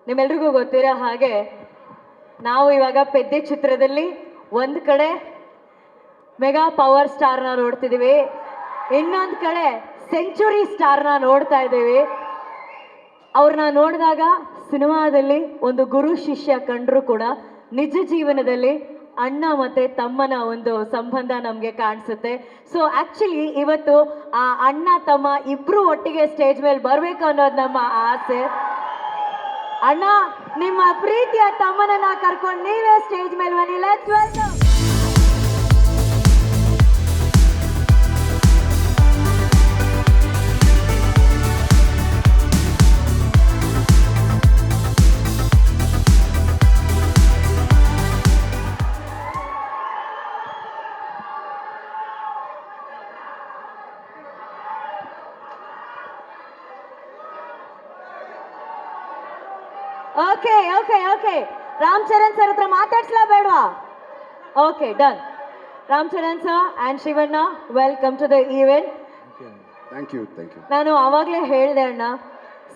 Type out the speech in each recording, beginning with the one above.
ನಿಮ್ಮೆಲ್ರಿಗೂ ಗೊತ್ತಿರೋ ಹಾಗೆ ನಾವು ಇವಾಗ ಪೆದ್ದಿ ಚಿತ್ರದಲ್ಲಿ ಒಂದು ಕಡೆ ಮೆಗಾ ಪವರ್ ಸ್ಟಾರ್ನ ನೋಡ್ತಿದ್ದೀವಿ, ಇನ್ನೊಂದು ಕಡೆ ಸೆಂಚುರಿ ಸ್ಟಾರ್ನ ನೋಡ್ತಾ ಇದ್ದೀವಿ. ಅವ್ರನ್ನ ನೋಡಿದಾಗ ಸಿನಿಮಾದಲ್ಲಿ ಒಂದು ಗುರು ಶಿಷ್ಯ ಕಂಡ್ರು ಕೂಡ ನಿಜ ಜೀವನದಲ್ಲಿ ಅಣ್ಣ ಮತ್ತೆ ತಮ್ಮನ ಒಂದು ಸಂಬಂಧ ನಮಗೆ ಕಾಣಿಸುತ್ತೆ. ಸೊ ಆಕ್ಚುಲಿ ಇವತ್ತು ಆ ಅಣ್ಣ ತಮ್ಮ ಇಬ್ರು ಒಟ್ಟಿಗೆ ಸ್ಟೇಜ್ ಮೇಲೆ ಬರಬೇಕು ಅನ್ನೋದು ನಮ್ಮ ಆಸೆ. ಅಣ್ಣ, ನಿಮ್ಮ ಪ್ರೀತಿಯ ತಮ್ಮನನ್ನ ಕರ್ಕೊಂಡು ನೀವೇ ಸ್ಟೇಜ್ ಮೇಲೆ ಬನ್ನಿ. Let's welcome. Okay okay okay Ram Charan sir ಹತ್ರ ಮಾತಾಡ್ಸ್ಲಾ ಬೇಡವಾ? Okay, done. Ram Charan sir and Shivanna, welcome to the event. Thank you. ನಾನು ಆವಾಗಲೇ ಹೇಳಿದೆ ಅಣ್ಣ,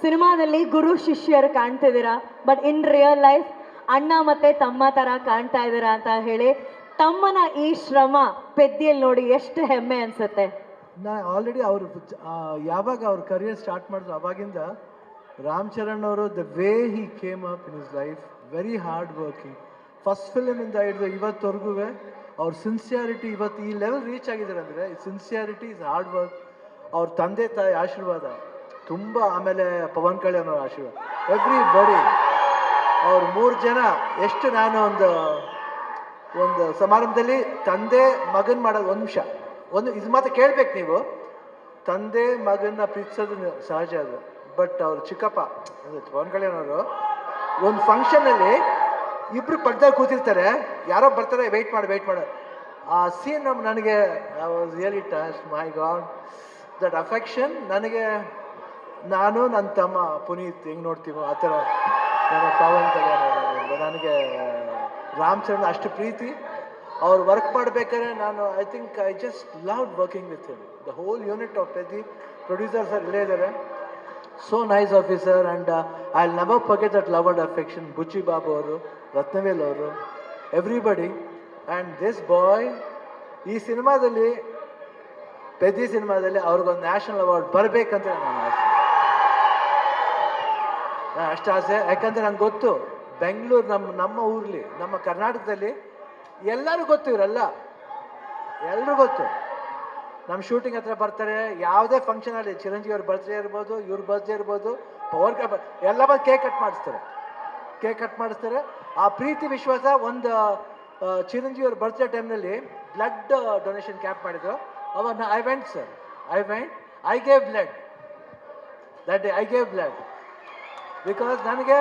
ಸಿನಿಮಾದಲ್ಲಿ ಗುರು ಶಿಷ್ಯರು ಕಾಣ್ತಿದ್ದೀರಾ, ಬಟ್ ಇನ್ ರಿಯಲ್ ಲೈಫ್ ಅಣ್ಣ ಮತ್ತೆ ತಮ್ಮ ಥರ ಕಾಣ್ತಾ ಇದ್ದೀರಾ ಅಂತ ಹೇಳಿ. ತಮ್ಮನ ಈ ಶ್ರಮ ಪೆದ್ದಿಯಲ್ಲಿ ನೋಡಿ ಎಷ್ಟು ಹೆಮ್ಮೆ ಅನ್ಸುತ್ತೆ. ನಾ ಆಲ್ರೆಡಿ ಅವರು ಯಾವಾಗ ಅವ್ರ ಕರಿಯರ್ ಸ್ಟಾರ್ಟ್ ಮಾಡಿದ್ರು ಅವಾಗಿಂದ ರಾಮ್ ಚರಣ್ ಅವರು the way he came up in his life, very hard working. First ಫಿಲ್ಮಿಂದ ಹಿಡಿದು ಇವತ್ತವರೆಗೂ ಅವ್ರ ಸಿನ್ಸಿಯಾರಿಟಿ ಇವತ್ತು ಈ ಲೆವೆಲ್ ರೀಚ್ ಆಗಿದ್ದಾರೆ ಅಂದರೆ ಸಿನ್ಸಿಯಾರಿಟಿ ಇಸ್ ಹಾರ್ಡ್ ವರ್ಕ್. ಅವ್ರ ತಂದೆ ತಾಯಿ ಆಶೀರ್ವಾದ ತುಂಬ, ಆಮೇಲೆ ಪವನ್ ಕಲ್ಯಾಣ್ ಅವ್ರ ಆಶೀರ್ವಾದ, ಎವ್ರಿ ಬಡಿ. ಅವ್ರು 3 ಜನ ಎಷ್ಟು ನಾನು ಒಂದು ಸಮಾರಂಭದಲ್ಲಿ ತಂದೆ ಮಗನ ಮಾಡೋದು ಇದು ಮಾತ್ರ ಕೇಳ್ಬೇಕು ನೀವು. ತಂದೆ ಮಗನ ಪ್ರೀತಿಸೋದು ಸಹಜ ಅದು, ಬಟ್ ಅವ್ರು ಚಿಕ್ಕಪ್ಪ ಅಂದರೆ ಪವನ್ ಕಲ್ಯಾಣ್ ಅವರು ಒಂದು ಫಂಕ್ಷನಲ್ಲಿ ಇಬ್ಬರು ಪಕ್ಕದಲ್ಲಿ ಕೂತಿರ್ತಾರೆ, ಯಾರೋ ಬರ್ತಾರೆ, ವೆಯ್ಟ್ ಮಾಡು. ಆ ಸೀನ್ ನನಗೆ really touch. My god, that affection ನನಗೆ, ನಾನು ನನ್ನ ತಮ್ಮ ಪುನೀತ್ ಹೆಂಗೆ ನೋಡ್ತೀವೋ ಆ ಥರ ನನ್ನ ಪವನ್ ಕಲ್ಯಾಣ್ ನನಗೆ ರಾಮ್ ಚರಣ್ ಅಷ್ಟು ಪ್ರೀತಿ. ಅವ್ರು ವರ್ಕ್ ಮಾಡಬೇಕಾದ್ರೆ ನಾನು I just love working with him. The whole unit of Peddi producers ಇಲ್ಲೇ ಇದ್ದಾರೆ. So nice officer, and I'll never forget that love and affection. Buchi Babu ಅವರು, ರತ್ನವೇಲ್ ಅವರು, ಎವ್ರಿಬಡಿ. ಆ್ಯಂಡ್ ದಿಸ್ ಬಾಯ್ ಈ ಸಿನಿಮಾದಲ್ಲಿ, ಪೆದ್ದಿ ಸಿನಿಮಾದಲ್ಲಿ ಅವ್ರಿಗೊಂದು ನ್ಯಾಷನಲ್ ಅವಾರ್ಡ್ ಬರಬೇಕಂತ ನನ್ನ ಆಸೆ. ಅಷ್ಟು ಆಸೆ, ಯಾಕಂದರೆ ನಂಗೆ ಗೊತ್ತು ಬೆಂಗಳೂರು ನಮ್ಮ ಊರಲ್ಲಿ, ನಮ್ಮ ಕರ್ನಾಟಕದಲ್ಲಿ ಎಲ್ಲರೂ ಗೊತ್ತು, ಇವರೆಲ್ಲ ಎಲ್ಲರೂ ಗೊತ್ತು. ನಮ್ಮ ಶೂಟಿಂಗ್ ಹತ್ರ ಬರ್ತಾರೆ, ಯಾವುದೇ ಫಂಕ್ಷನಲ್ಲಿ ಚಿರಂಜೀವಿ ಅವ್ರ ಬರ್ತ್ಡೇ ಇರ್ಬೋದು, ಇವ್ರ ಬರ್ತ್ಡೇ ಇರ್ಬೋದು, ಪವರ್ ಎಲ್ಲ ಬಂದು ಕೇಕ್ ಕಟ್ ಮಾಡಿಸ್ತಾರೆ. ಆ ಪ್ರೀತಿ ವಿಶ್ವಾಸ. ಒಂದು ಚಿರಂಜೀವಿ ಅವ್ರ ಬರ್ತ್ಡೇ ಟೈಮ್ನಲ್ಲಿ ಬ್ಲಡ್ ಡೊನೇಷನ್ ಕ್ಯಾಂಪ್ ಮಾಡಿದ್ರು. ಅವಾಗ I gave blood that day. I gave blood because ನನಗೆ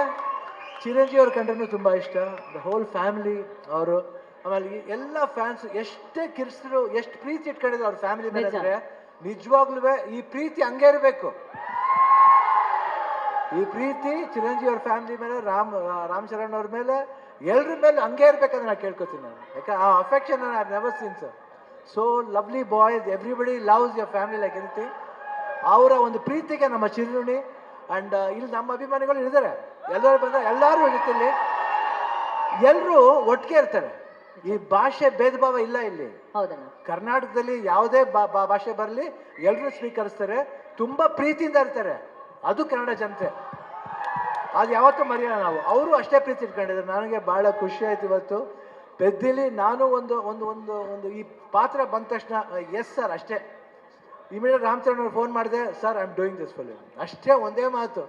ಚಿರಂಜೀವಿ ಅವ್ರ ಕಂಡ್ರೂ ತುಂಬ ಇಷ್ಟ. ದ ಹೋಲ್ ಫ್ಯಾಮಿಲಿ ಅವರು, ಆಮೇಲೆ ಎಲ್ಲ ಫ್ಯಾನ್ಸ್ ಎಷ್ಟೇ ಕಿರ್ಸಿದ್ರು, ಎಷ್ಟು ಪ್ರೀತಿ ಇಟ್ಕೊಂಡಿದ್ರು ಅವ್ರ ಫ್ಯಾಮಿಲಿ ಮೇಲೆ ಅಂದರೆ ನಿಜವಾಗ್ಲೂ ಈ ಪ್ರೀತಿ ಹಂಗೆ ಇರಬೇಕು. ಈ ಪ್ರೀತಿ ಚಿರಂಜೀವಿ ಅವ್ರ ಫ್ಯಾಮಿಲಿ ಮೇಲೆ, ರಾಮ್ ಚರಣ್ ಅವ್ರ ಮೇಲೆ, ಎಲ್ಲರ ಮೇಲೆ ಹಂಗೆ ಇರ್ಬೇಕಂದ್ರೆ ನಾನು ಕೇಳ್ಕೊತೀನಿ ನಾನು. ಯಾಕೆ ಆ affection I never seen sir. So lovely boys, everybody loves your family like anything. ಅವರ ಒಂದು ಪ್ರೀತಿಗೆ ನಮ್ಮ ಚಿರುಣಿ. ಆ್ಯಂಡ್ ಇಲ್ಲಿ ನಮ್ಮ ಅಭಿಮಾನಿಗಳು ಇದ್ದಾರೆ, ಎಲ್ಲರೂ ಬಂದ, ಎಲ್ಲರೂ ಜೊತೆಲಿ ಎಲ್ಲರೂ ಒಟ್ಟಿಗೆ ಇರ್ತಾರೆ. ಈ ಭಾಷೆ ಭೇದ ಭಾವ ಇಲ್ಲ ಇಲ್ಲಿ. ಕರ್ನಾಟಕದಲ್ಲಿ ಯಾವುದೇ ಭಾಷೆ ಬರಲಿ ಎಲ್ಲರೂ ಸ್ವೀಕರಿಸ್ತಾರೆ, ತುಂಬ ಪ್ರೀತಿಯಿಂದ ಇರ್ತಾರೆ. ಅದು ಕನ್ನಡ ಜನತೆ, ಅದು ಯಾವತ್ತೂ ಮರೆಯೋಣ ನಾವು. ಅವರು ಅಷ್ಟೇ ಪ್ರೀತಿ ಇಟ್ಕೊಂಡಿದ್ದಾರೆ. ನನಗೆ ಭಾಳ ಖುಷಿ ಆಯ್ತು ಇವತ್ತು ಪೆದ್ದಿಲಿ. ನಾನು ಒಂದು ಈ ಪಾತ್ರ ಬಂದ ತಕ್ಷಣ ಎಸ್ ಸರ್ ಅಷ್ಟೇ. ಇಮಿಡಿಯೇಟ್ ರಾಮ್ ಚರಣ್ ಅವ್ರು ಫೋನ್ ಮಾಡಿದೆ, sir I am doing this film, ಅಷ್ಟೇ ಒಂದೇ ಮಾತು.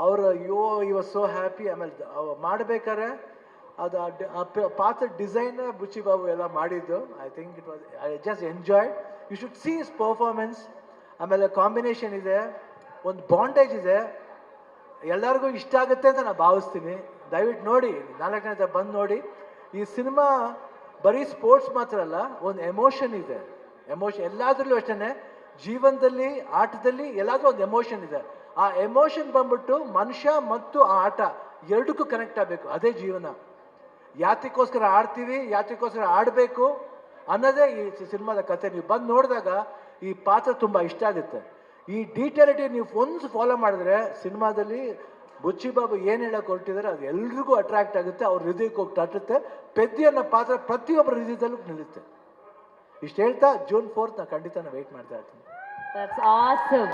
ಅವರು ಯು ವಾಸ್ ಸೋ ಹ್ಯಾಪಿ. ಆಮೇಲೆ ಮಾಡಬೇಕಾದ್ರೆ ಅದು ಪಾತ್ರ ಡಿಸೈನ್ ಬುಚ್ಚಿ ಬಾಬು ಎಲ್ಲ ಮಾಡಿದ್ದು. I think it was, I just enjoy. You should see his performance. ಆಮೇಲೆ ಕಾಂಬಿನೇಷನ್ ಇದೆ, ಒಂದು ಬಾಂಡೇಜ್ ಇದೆ, ಎಲ್ಲರಿಗೂ ಇಷ್ಟ ಆಗುತ್ತೆ ಅಂತ ನಾನು ಭಾವಿಸ್ತೀನಿ. ದಯವಿಟ್ಟು ನೋಡಿ, 4 ಗಂಟೆ ಬಂದು ನೋಡಿ. ಈ ಸಿನಿಮಾ ಬರೀ ಸ್ಪೋರ್ಟ್ಸ್ ಮಾತ್ರ ಅಲ್ಲ, ಒಂದು ಎಮೋಷನ್ ಇದೆ. ಎಮೋಷನ್ ಎಲ್ಲಾದ್ರಲ್ಲೂ ಅಷ್ಟೇ, ಜೀವನದಲ್ಲಿ, ಆಟದಲ್ಲಿ ಎಲ್ಲಾದ್ರೂ ಒಂದು ಎಮೋಷನ್ ಇದೆ. ಆ ಎಮೋಷನ್ ಬಂದ್ಬಿಟ್ಟು ಮನುಷ್ಯ ಮತ್ತು ಆ ಆಟ ಎರಡಕ್ಕೂ ಕನೆಕ್ಟ್ ಆಗಬೇಕು. ಅದೇ ಜೀವನ. ಯಾತಕ್ಕೋಸ್ಕರ ಆಡ್ತೀವಿ, ಯಾತಕ್ಕೋಸ್ಕರ ಆಡಬೇಕು ಅನ್ನೋದೇ ಈ ಸಿನಿಮಾದ ಕತೆ. ನೀವು ಬಂದು ನೋಡಿದಾಗ ಈ ಪಾತ್ರ ತುಂಬ ಇಷ್ಟ ಆಗುತ್ತೆ. ಈ ಡೀಟೇಲಿಟಿ ನೀವು ಒಂದು ಫಾಲೋ ಮಾಡಿದ್ರೆ ಸಿನಿಮಾದಲ್ಲಿ ಬುಚ್ಚಿ ಬಾಬು ಏನು ಹೇಳಕ್ಕೆ ಹೊರಟಿದ್ದಾರೆ ಅದು ಎಲ್ರಿಗೂ ಅಟ್ರಾಕ್ಟ್ ಆಗುತ್ತೆ, ಅವ್ರ ಹೃದಯಕ್ಕೆ ಹೋಗಿ ತಟ್ಟುತ್ತೆ. ಪೆದ್ದಿ ಅನ್ನೋ ಪಾತ್ರ ಪ್ರತಿಯೊಬ್ಬರ ಹೃದಯದಲ್ಲೂ ನಿಲ್ಲುತ್ತೆ. ಇಷ್ಟು ಹೇಳ್ತಾ June 4th ನಾನು ಖಂಡಿತ ವೆಯ್ಟ್ ಮಾಡ್ತಾ ಇರ್ತೀನಿ. That's awesome.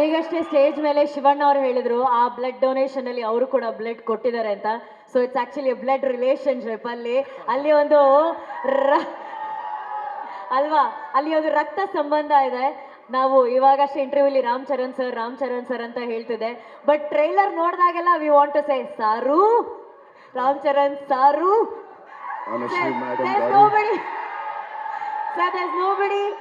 ಈಗಷ್ಟೇ ಸ್ಟೇಜ್ ಮೇಲೆ ಶಿವಣ್ಣ ಅವರು ಹೇಳಿದ್ರು ಆ ಬ್ಲಡ್ ಡೊನೇಷನ್ ಅಲ್ಲಿ ಅವರು ಕೂಡ ಬ್ಲಡ್ ಕೊಟ್ಟಿದ್ದಾರೆ ಅಂತ. So it's actually blood relationship. ಅಲ್ಲಿ ಒಂದು ಅಲ್ವಾ, ಅಲ್ಲಿ ಒಂದು ರಕ್ತ ಸಂಬಂಧ ಇದೆ. ನಾವು ಇವಾಗಷ್ಟೇ ಇಂಟರ್ವ್ಯೂಲಿ ರಾಮ್ ಚರಣ್ ಸರ್ ಅಂತ ಹೇಳ್ತಿದ್ದೆ, ಬಟ್ ಟ್ರೈಲರ್ ನೋಡಿದಾಗೆಲ್ಲ we want to say sir, Ram Charan ಸಾರು. Honestly, madam, There's nobody.